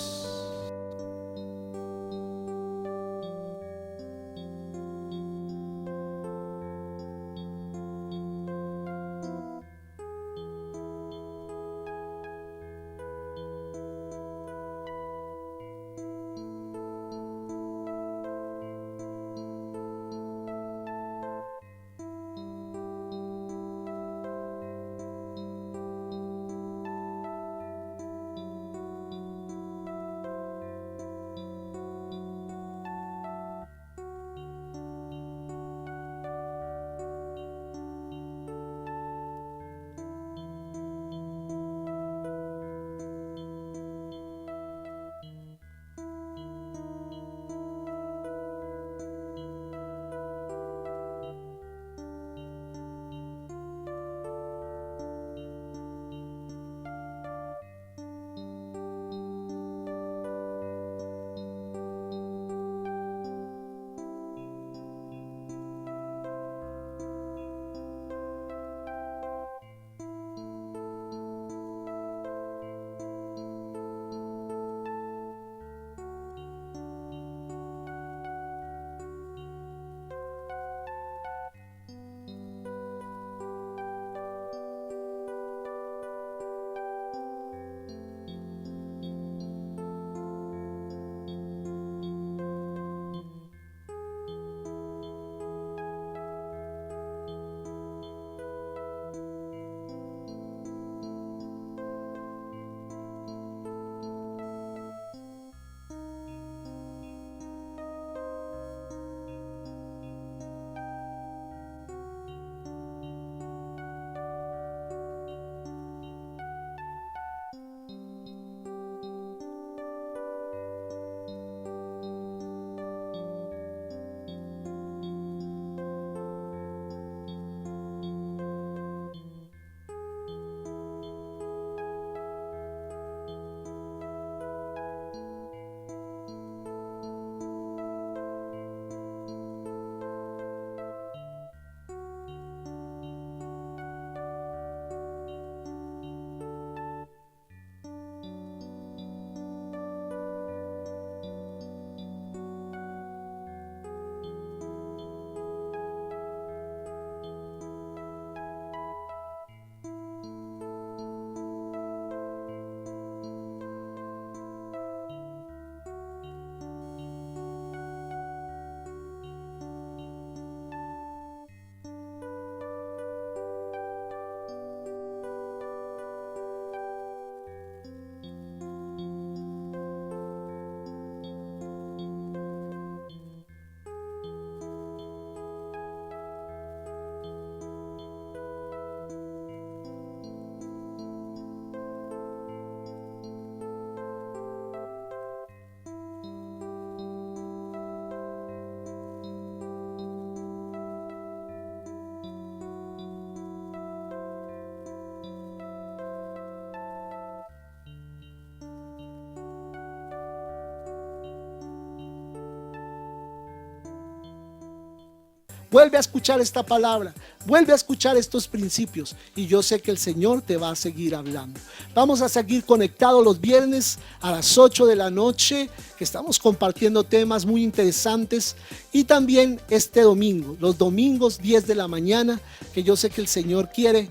Vuelve a escuchar esta palabra, vuelve a escuchar estos principios y yo sé que el Señor te va a seguir hablando. Vamos a seguir conectados los viernes a las 8 de la noche, que estamos compartiendo temas muy interesantes, y también este domingo, los domingos 10 de la mañana, que yo sé que el Señor quiere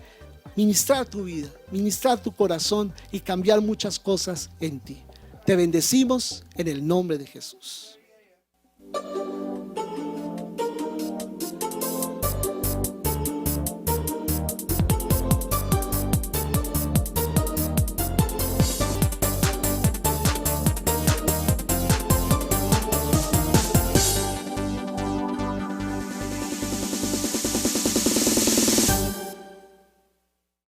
ministrar tu vida, ministrar tu corazón y cambiar muchas cosas en ti. Te bendecimos en el nombre de Jesús.